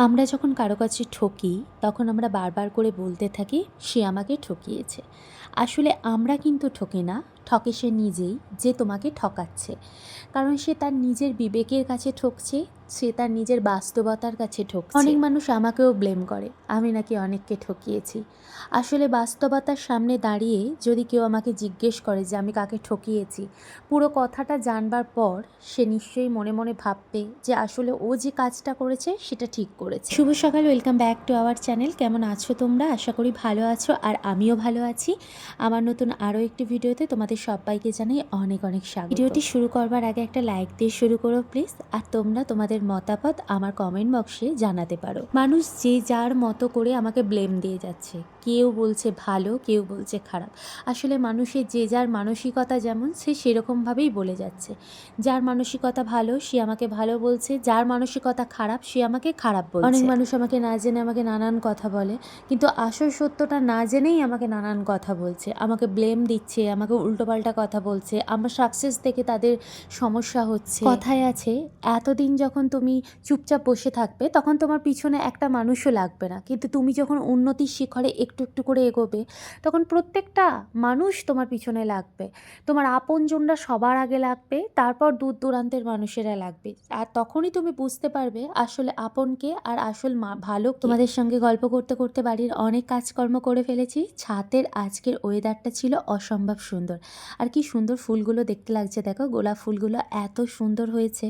আমরা যখন কারো কাছে ঠকি তখন আমরা বারবার করে বলতে থাকি সে আমাকে ঠকিয়েছে। আসলে আমরা কিন্তু ঠকি না, ঠকে সে নিজেই, যে তোমাকে ঠকাচ্ছে। কারণ সে তার নিজের বিবেকের কাছে ঠকছে, সে তার নিজের বাস্তবতার কাছে ঠকছে। অনেক মানুষ আমাকেও ব্লেম করে আমি নাকি অনেককে ঠকিয়েছি। আসলে বাস্তবতার সামনে দাঁড়িয়ে যদি কেউ আমাকে জিজ্ঞেস করে যে আমি কাকে ঠকিয়েছি, পুরো কথাটা জানবার পর সে নিশ্চয়ই মনে মনে ভাববে যে আসলে ও যে কাজটা করেছে সেটা ঠিক করেছে। শুভ সকাল, welcome back to our channel. কেমন আছো তোমরা? আশা করি ভালো আছো, আর আমিও ভালো আছি। আমার নতুন আরও একটি ভিডিওতে তোমাদের সবাইকে জানাই অনেক অনেক স্বাগত। ভিডিওটি শুরু করবার আগে একটা লাইক দিয়ে শুরু করো প্লিজ, আর তোমরা তোমাদের মতামত আমার কমেন্ট বক্সে জানাতে পারো। মানুষ যে যার মতো করে আমাকে ব্লেম দিয়ে যাচ্ছে, কেউ বলছে ভালো, কেউ বলছে খারাপ। আসলে মানুষের যে যার মানসিকতা যেমন, সে সেরকমভাবেই বলে যাচ্ছে। যার মানসিকতা ভালো সে আমাকে ভালো বলছে, যার মানসিকতা খারাপ সে আমাকে খারাপ বলছে। অনেক মানুষ আমাকে না জেনে আমাকে নানান কথা বলে, কিন্তু আসল সত্যটা না জেনেই আমাকে নানান কথা বলছে, আমাকে ব্লেম দিচ্ছে, আমাকে উল্টোপাল্টা কথা বলছে। আমার সাকসেস থেকে তাদের সমস্যা হচ্ছে। কথায় আছে, এতদিন যখন তুমি চুপচাপ বসে থাকবে তখন তোমার পিছনে একটা মানুষও লাগবে না, কিন্তু তুমি যখন উন্নতির শিখরে একটু একটু করে এগোবে তখন প্রত্যেকটা মানুষ তোমার পিছনে লাগবে। তোমার আপনজনরা সবার আগে লাগবে, তারপর দূর দূরান্তের মানুষেরা লাগবে। আর তখনই তুমি বুঝতে পারবে আসলে আপনকে আর আসল ভালো। তোমাদের সঙ্গে গল্প করতে করতে বাড়ির অনেক কাজকর্ম করে ফেলেছি। ছাদের আজকের ওয়েদারটা ছিল অসম্ভব সুন্দর। আর কি সুন্দর ফুলগুলো দেখতে লাগছে, দেখো গোলাপ ফুলগুলো এত সুন্দর হয়েছে,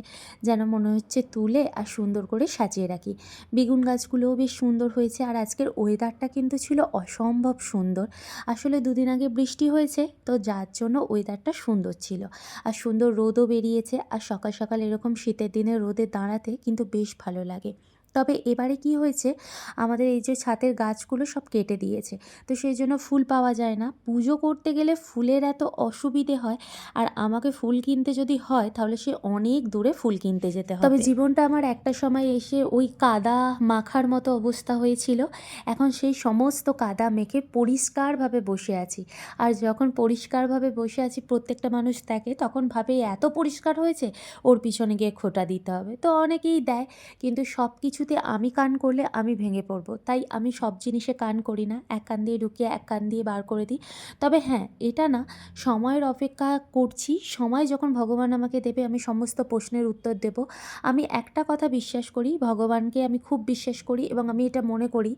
যেন মনে হচ্ছে তুলে আর সুন্দর করে সাজিয়ে রাখি। বেগুন গাছগুলোও বেশ সুন্দর হয়েছে। আর আজকের ওয়েদারটা কিন্তু ছিল অসম্ভব সুন্দর। আসলে দুদিন আগে বৃষ্টি হয়েছে, তো যার জন্য ওয়েদারটা সুন্দর ছিল। আর সুন্দর রোদও বেরিয়েছে। আর সকাল সকাল এরকম শীতের দিনে রোদে দাঁড়াতে কিন্তু বেশ ভালো লাগে। তবে এবারে কি হয়েছে, আমাদের এই যে ছাদের গাছগুলো সব কেটে দিয়েছে, তো সেই জন্য ফুল পাওয়া যায় না। পুজো করতে গেলে ফুলের এত অসুবিধে হয়, আর আমাকে ফুল কিনতে যদি হয় তাহলে সে অনেক দূরে ফুল কিনতে যেতে হবে। তবে জীবনটা আমার একটা সময় এসে ওই কাদা মাখার মতো অবস্থা হয়েছিল। এখন সেই সমস্ত কাদা মেখে পরিষ্কারভাবে বসে আছি। আর যখন পরিষ্কারভাবে বসে আছি প্রত্যেকটা মানুষ দেখে, তখন ভাবে এত পরিষ্কার হয়েছে, ওর পিছনে গিয়ে খোঁটা দিতে হবে। তো অনেকেই দেয়, কিন্তু সব কিছুতে আমি কান করলে আমি ভেঙে পড়বো, তাই আমি সব জিনিসে কান করি না। এক কান দিয়ে ঢুকিয়ে এক কান দিয়ে বার করে দিই। তবে হ্যাঁ, এটা না, সময়ের অপেক্ষা করছি। সময় যখন ভগবান আমাকে দেবে আমি সমস্ত প্রশ্নের উত্তর দেব। আমি একটা কথা বিশ্বাস করি, ভগবানকে আমি খুব বিশ্বাস করি, এবং আমি এটা মনে করি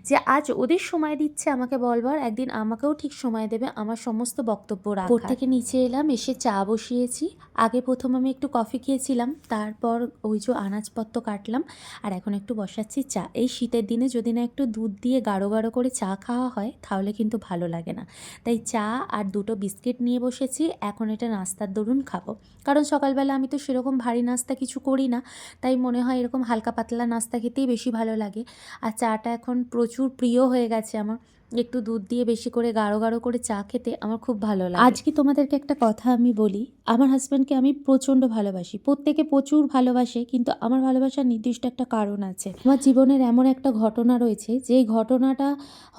যে আজ ওদের সময় দিচ্ছে আমাকে বলবার, একদিন আমাকেও ঠিক সময় দেবে আমার সমস্ত বক্তব্য রাখার। উপর থেকে নিচে এলাম, এসে চা বসিয়েছি। আগে প্রথম আমি একটু কফি খেয়েছিলাম, তারপর ওই যে আনাজপত্র কাটলাম, আর এখন একটু বসাচ্ছি চা। এই শীতের দিনে যদি না একটু দুধ দিয়ে গাঢ় গাঢ় করে চা খাওয়া হয় তাহলে কিন্তু ভালো লাগে না। তাই চা আর দুটো বিস্কিট নিয়ে বসেছি, এখন এটা নাস্তার দরুন খাবো। কারণ সকালবেলা আমি তো সেরকম ভারী নাস্তা কিছু করি না, তাই মনে হয় এরকম হালকা পাতলা নাস্তা খেতেই বেশি ভালো লাগে। আর চাটা এখন প্রচুর প্রিয় হয়ে গেছে আমার। একটু দুধ দিয়ে বেশি করে গাঢ় গাঢ় করে চা খেতে আমার খুব ভালো লাগে। আজকে তোমাদেরকে একটা কথা আমি বলি, আমার হাজব্যান্ডকে আমি প্রচণ্ড ভালোবাসি, প্রত্যেকে প্রচুর ভালোবাসে, কিন্তু আমার ভালোবাসার নির্দিষ্ট একটা কারণ আছে। আমার জীবনের এমন একটা ঘটনা রয়েছে, যেই ঘটনাটা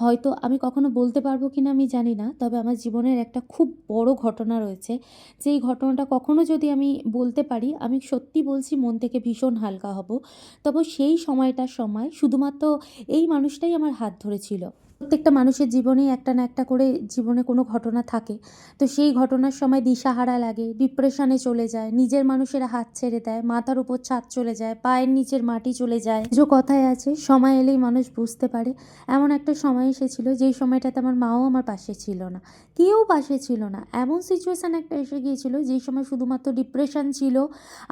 হয়তো আমি কখনো বলতে পারবো কিনা আমি জানি না, তবে আমার জীবনের একটা খুব বড় ঘটনা রয়েছে, যেই ঘটনাটা কখনো যদি আমি বলতে পারি, আমি সত্যি বলছি মন থেকে ভীষণ হালকা হব। তবে সেই সময়টার সময় শুধুমাত্র এই মানুষটাই আমার হাত ধরেছিল। প্রত্যেকটা মানুষের জীবনেই একটা না একটা করে জীবনে কোনো ঘটনা থাকে, তো সেই ঘটনার সময় দিশাহারা লাগে, ডিপ্রেশনে চলে যায়, নিজের মানুষেরা হাত ছেড়ে দেয়, মাথার উপর ছাদ চলে যায়, পায়ের নিচের মাটি চলে যায়। যে কথায় আছে, সময় এলেই মানুষ বুঝতে পারে। এমন একটা সময় এসেছিল যেই সময়টাতে আমার মাও আমার পাশে ছিল না, কেউ পাশে ছিল না। এমন সিচুয়েশান একটা এসে গিয়েছিল যেই সময় শুধুমাত্র ডিপ্রেশন ছিল,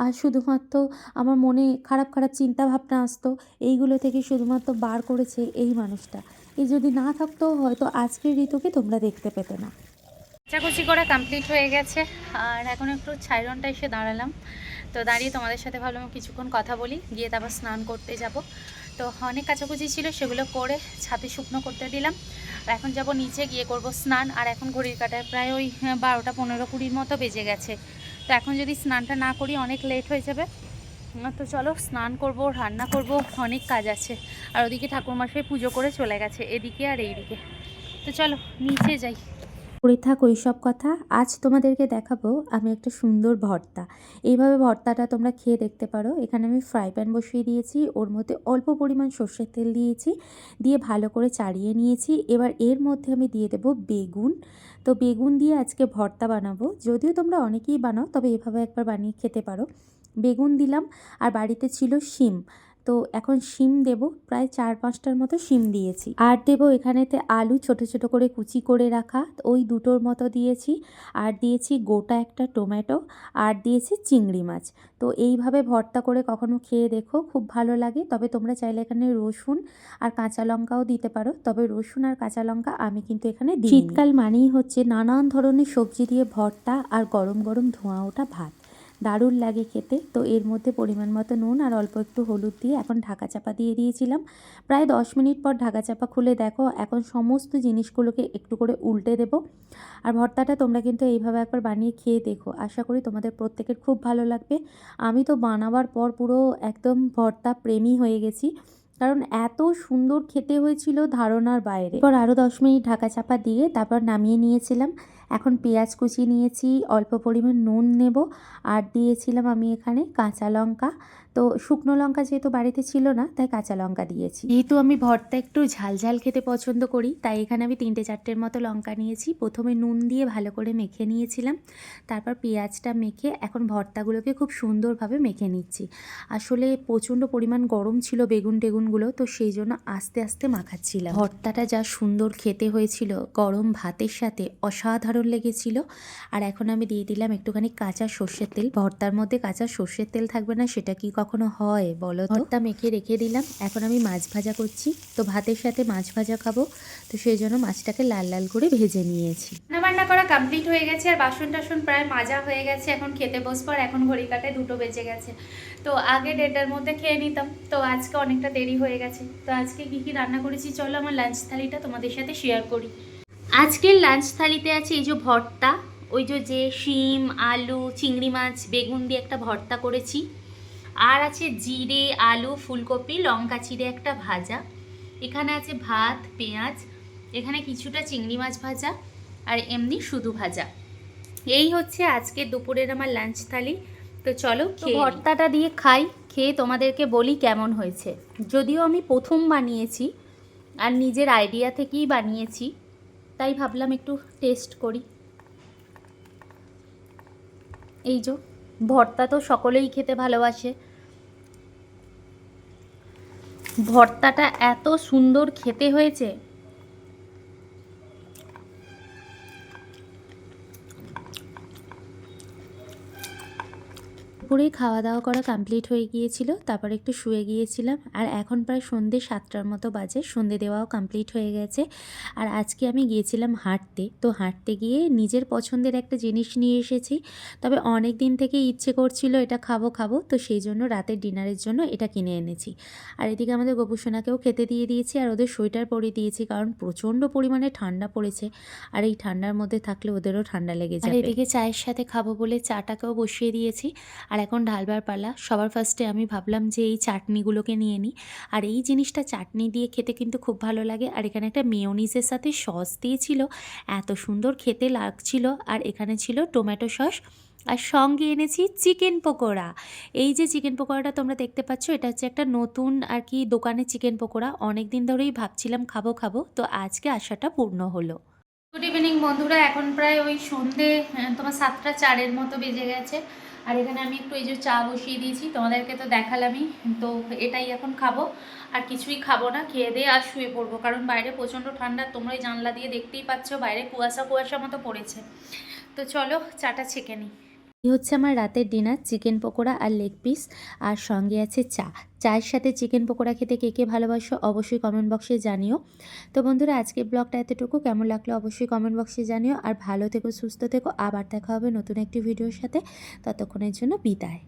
আর শুধুমাত্র আমার মনে খারাপ খারাপ চিন্তা ভাবনা আসতো। এইগুলো থেকে শুধুমাত্র বার করেছে এই মানুষটা। এই যদি না থাকতো হয়তো আজকের ঋতুকে তোমরা দেখতে পেতে না। কাচাকুচি করা কমপ্লিট হয়ে গেছে, আর এখন একটু ছাইরনটা এসে দাঁড়ালাম। তো দাঁড়িয়ে তোমাদের সাথে ভাবলাম কিছুক্ষণ কথা বলি, গিয়ে তারপর স্নান করতে যাব। তো অনেক কাচাকুচি ছিল, সেগুলো করে ছাদে শুকনো করতে দিলাম। আর এখন যাব নিচে, গিয়ে করব স্নান। আর এখন ঘড়ির কাটায় প্রায় ওই 12টা 15-20 মতো বেজে গেছে। তো এখন যদি স্নানটা না করি অনেক লেট হয়ে যাবে। তো চলো স্নান করব, রান্না করব, অনেক কাজ আছে। আর ওদিকে ঠাকুরমশাই পুজো করে চলে গেছে, এদিকে আর এইদিকে। তো চলো নিচে যাই। পড়ে থাক ওইসব কথা। আজ তোমাদেরকে দেখাবো আমি একটা সুন্দর ভর্তা। এইভাবে ভর্তাটা তোমরা খেয়ে দেখতে পারো। এখানে আমি ফ্রাই প্যান বসিয়ে দিয়েছি, ওর মধ্যে অল্প পরিমাণ সর্ষের তেল দিয়েছি, দিয়ে ভালো করে চাড়িয়ে নিয়েছি। এবার এর মধ্যে আমি দিয়ে দেবো বেগুন। তো বেগুন দিয়ে আজকে ভর্তা বানাবো। যদিও তোমরা অনেকেই বানাও, তবে এভাবে একবার বানিয়ে খেতে পারো। বেগুন দিলাম, আর বাড়িতে ছিল শিম। তো এখন শিম দেব, প্রায় 4-5টার মতো শিম দিয়েছি। আর দেব এখানেতে আলু ছোট ছোট করে কুচি করে রাখা, ওই দুটোর মতো দিয়েছি। আর দিয়েছি গোটা একটা টমেটো, আর দিয়েছি চিংড়ি মাছ। তো এইভাবে ভর্তা করে কখনো খেয়ে দেখো, খুব ভালো লাগে। তবে তোমরা চাইলে এখানে রসুন আর কাঁচা লঙ্কাও দিতে পারো, তবে রসুন আর কাঁচা লঙ্কা আমি কিন্তু এখানে দিই। শীতকাল মানেই হচ্ছে নানান ধরনের সবজি দিয়ে ভর্তা আর গরম গরম ধোঁয়া ওঠা ভাত, দারুণ লাগে খেতে। তো এর মধ্যে পরিমাণ মতো নুন আর অল্প একটু হলুদ দিয়ে এখন ঢাকা চাপা দিয়ে দিয়েছিলাম। প্রায় 10 মিনিট পর ঢাকা চাপা খুলে দেখো, এখন সমস্ত জিনিসগুলোকে একটু করে উল্টে দেব। আর ভর্তাটা তোমরা কিন্তু এইভাবে একবার বানিয়ে খেয়ে দেখো, আশা করি তোমাদের প্রত্যেকের খুব ভালো লাগবে। আমি তো বানাবার পর পুরো একদম ভর্তা প্রেমী হয়ে গেছি, কারণ এত সুন্দর খেতে হয়েছিল ধারণার বাইরে। এরপর আরও 10 মিনিট ঢাকা চাপা দিয়ে তারপর নামিয়ে নিয়েছিলাম। এখন পেঁয়াজ কুচি নিয়েছি, অল্প পরিমাণ নুন নেব, আর দিয়েছিলাম আমি এখানে কাঁচা লঙ্কা। তো শুকনো লঙ্কা যেহেতু বাড়িতে ছিল না, তাই কাঁচা লঙ্কা দিয়েছি। যেহেতু আমি ভর্তা একটু ঝাল ঝাল খেতে পছন্দ করি, তাই এখানে আমি 3-4টের মতো লঙ্কা নিয়েছি। প্রথমে নুন দিয়ে ভালো করে মেখে নিয়েছিলাম, তারপর পেঁয়াজটা মেখে এখন ভর্তাগুলোকে খুব সুন্দরভাবে মেখে নিচ্ছি। আসলে প্রচণ্ড পরিমাণ গরম ছিল বেগুন টেগুনগুলো, তো সেই জন্য আস্তে আস্তে মাখাচ্ছিলাম। ভর্তাটা যা সুন্দর খেতে হয়েছিল, গরম ভাতের সাথে অসাধারণ লেগেছিল। আর এখন আমি দিয়ে দিলাম একটুখানি কাঁচা সর্ষের তেল। ভর্তার মধ্যে কাঁচা সর্ষের তেল থাকবে না, সেটা কি কখনো হয় বলো তো? ভর্তা মেখে রেখে দিলাম। এখন আমি মাছ ভাজা করছি, তো ভাতের সাথে মাছ ভাজা খাবো, তো সেই জন্য মাছটাকে লাল লাল করে ভেজে নিয়েছি। রান্না করা কমপ্লিট হয়ে গেছে, আর বাসন টাসন প্রায় মাজা হয়ে গেছে। এখন খেতে বসবো, আর এখন ঘড়ি কাটায় 2টো বেজে গেছে। তো আগে 1:30টার মধ্যে খেয়ে নিতাম, তো আজকে অনেকটা দেরি হয়ে গেছে। তো আজকে কী কী রান্না করেছি চলো আমার লাঞ্চ থালিটা তোমাদের সাথে শেয়ার করি। আজকের লাঞ্চ থালিতে আছে এই যে ভর্তা, ওই যে শিম আলু চিংড়ি মাছ বেগুন দিয়ে একটা ভর্তা করেছি, আর আছে জিরে আলু ফুলকপি লঙ্কা চিড়ে একটা ভাজা, এখানে আছে ভাত পেঁয়াজ, এখানে কিছুটা চিংড়ি মাছ ভাজা, আর এমনি শুধু ভাজা। এই হচ্ছে আজকে দুপুরের আমার লাঞ্চ থালি। তো চলো ভর্তাটা দিয়ে খাই, খেয়ে তোমাদেরকে বলি কেমন হয়েছে। যদিও আমি প্রথম বানিয়েছি আর নিজের আইডিয়া থেকেই বানিয়েছি, তাই ভাবলাম একটু টেস্ট করি। এই যে ভর্তা তো সকলেই খেতে ভালোবাসে, ভর্তাটা এত সুন্দর খেতে হয়েছে। পুরোই খাওয়া দাওয়া করা কমপ্লিট হয়ে গিয়েছিল, তারপর একটু শুয়ে গিয়েছিলাম। আর এখন প্রায় সন্ধ্যে 7টার মতো বাজে, সন্ধ্যে দেওয়াও কমপ্লিট হয়ে গেছে। আর আজকে আমি গিয়েছিলাম হাঁটতে, তো হাঁটতে গিয়ে নিজের পছন্দের একটা জিনিস নিয়ে এসেছি। তবে অনেক দিন থেকে ইচ্ছে করছিল এটা খাবো খাবো, তো সেই জন্য রাতের ডিনারের জন্য এটা কিনে এনেছি। আর এদিকে আমাদের গোপুসোনাকেও খেতে দিয়ে দিয়েছি, আর ওদের সোয়েটার পরিয়ে দিয়েছি, কারণ প্রচণ্ড পরিমাণে ঠান্ডা পড়েছে, আর এই ঠান্ডার মধ্যে থাকলে ওদেরও ঠান্ডা লেগে যায়। আর এদিকে চায়ের সাথে খাবো বলে চাটাকেও বসিয়ে দিয়েছি। আর এখন ঢালবার পালা। সবার ফার্স্টে আমি ভাবলাম যে এই চাটনিগুলোকে নিয়ে নিই, আর এই জিনিসটা চাটনি দিয়ে খেতে কিন্তু খুব ভালো লাগে। আর এখানে একটা মেয়োনিজের সাথে সস দিয়েছিল, এত সুন্দর খেতে লাগছিল। আর এখানে ছিল টমেটো সস, আর সঙ্গে এনেছি চিকেন পকোড়া। এই যে চিকেন পকোড়াটা তোমরা দেখতে পাচ্ছ, এটা হচ্ছে একটা নতুন আর কি দোকানের চিকেন পকোড়া। অনেক দিন ধরেই ভাবছিলাম খাবো খাবো, তো আজকে আশাটা পূর্ণ হলো। গুড ইভিনিং বন্ধুরা, এখন প্রায় ওই সন্ধে তোমার 7টা 4 মতো বেজে গেছে। আর এখানে আমি একটু এই যে চা বসিয়ে দিয়েছি, তোমাদেরকে তো দেখালামই। তো এটাই এখন খাবো, আর কিছুই খাবো না। খেয়ে দিয়ে আর শুয়ে পড়বো, কারণ বাইরে প্রচণ্ড ঠান্ডা। তোমরাই জানলা দিয়ে দেখতেই পাচ্ছ, বাইরে কুয়াশা কুয়াশা মতো পড়েছে। তো চলো চাটা ছেঁকে নিই। এই হচ্ছে আমার রাতের ডিনার, চিকেন পকোড়া আর লেগ পিস, আর সঙ্গে আছে চা। চায়ের সাথে চিকেন পকোড়া খেতে কে কে ভালোবাসো অবশ্যই কমেন্ট বক্সে জানিও। তো বন্ধুরা আজকের ব্লগটা এতটুকু, কেমন লাগলো অবশ্যই কমেন্ট বক্সে জানিও। আর ভালো থেকো সুস্থ থেকো, আবার দেখা হবে নতুন একটি ভিডিওর সাথে। ততক্ষণের জন্য বিদায়।